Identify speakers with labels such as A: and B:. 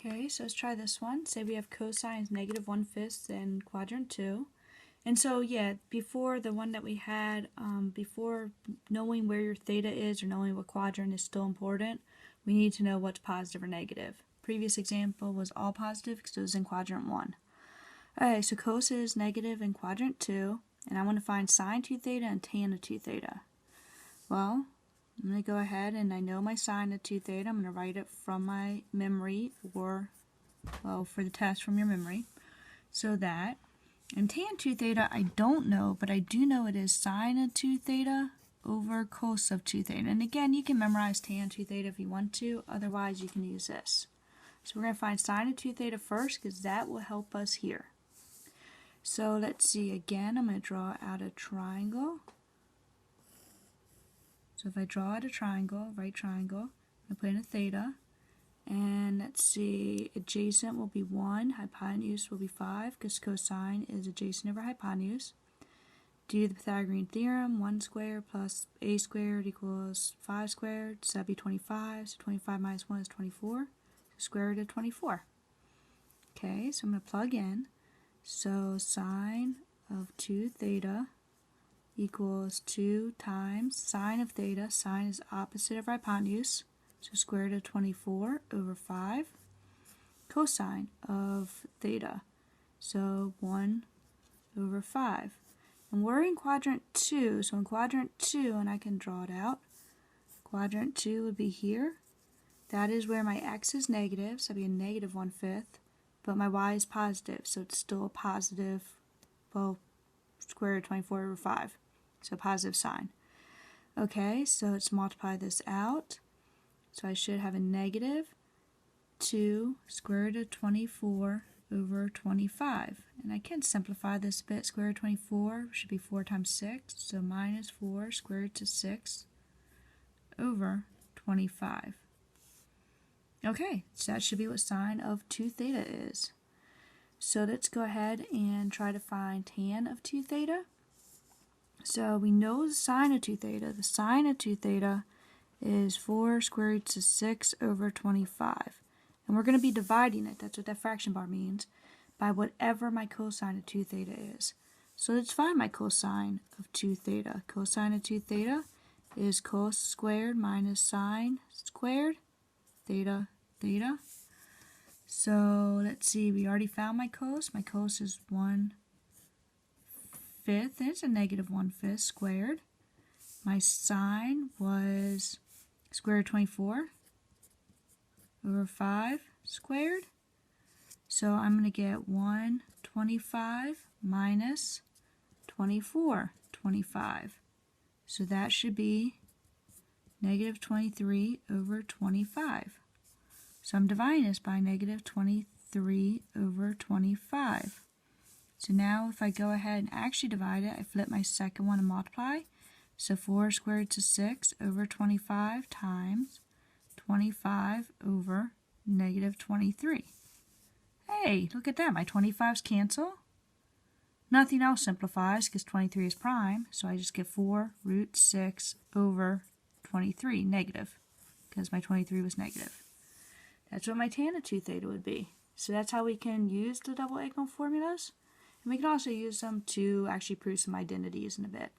A: Okay, so let's try this one. Say we have cosine is -1/5 in quadrant 2. And so, yeah, before the one that we had, before knowing where your theta is or knowing what quadrant is still important, we need to know what's positive or negative. Previous example was all positive because it was in quadrant 1. Alright, so cos is negative in quadrant 2, and I want to find sine 2 theta and tan of 2 theta. Well, I'm going to go ahead and I know my sine of 2 theta. I'm going to write it from my memory or, well, for the test from your memory. So that, and tan 2 theta I don't know, but I do know it is sine of 2 theta over cos of 2 theta. And again, you can memorize tan 2 theta if you want to, otherwise you can use this. So we're going to find sine of 2 theta first because that will help us here. So let's see, again, I'm going to draw out a triangle. So if I draw out a triangle, right triangle, I put in a theta, and let's see, adjacent will be 1, hypotenuse will be 5, because cosine is adjacent over hypotenuse. Due to the Pythagorean theorem, 1 squared plus a squared equals 5 squared, so that'd be 25, so 25 minus 1 is 24, so square root of 24. Okay, so I'm going to plug in, so sine of 2 theta equals 2 times sine of theta. Sine is opposite of hypotenuse, so square root of 24 over 5. Cosine of theta, so 1 over 5. And we're in quadrant 2, so in quadrant 2, and I can draw it out, quadrant 2 would be here. That is where my x is negative, so it'd be a -1/5, but my y is positive, so it's still a positive, well, square root of 24 over 5. So positive sign. Okay, so let's multiply this out. So I should have a -2 square root of 24 over 25. And I can simplify this a bit. Square root of 24 should be 4 times 6. So -4 square root of 6 over 25. Okay, so that should be what sine of 2 theta is. So let's go ahead and try to find tan of 2 theta. So we know the sine of 2 theta. The sine of 2 theta is 4 square roots of 6 over 25. And we're going to be dividing it, that's what that fraction bar means, by whatever my cosine of 2 theta is. So let's find my cosine of 2 theta. Cosine of 2 theta is cos squared minus sine squared, theta, theta. So let's see, we already found my cos. My cos is 1/5, it's a -1/5 squared. My sine was square root of 24 over 5 squared. So I'm going to get 125 minus 2425. So that should be -23 over 25. So I'm dividing this by -23 over 25. So now if I go ahead and actually divide it, I flip my second one and multiply. So 4 square root of 6 over 25 times 25 over -23. Hey, look at that, my 25's cancel. Nothing else simplifies because 23 is prime, so I just get 4 root 6 over 23, negative, because my 23 was negative. That's what my tan of 2 theta would be. So that's how we can use the double Egholm formulas. And we can also use them to actually prove some identities in a bit.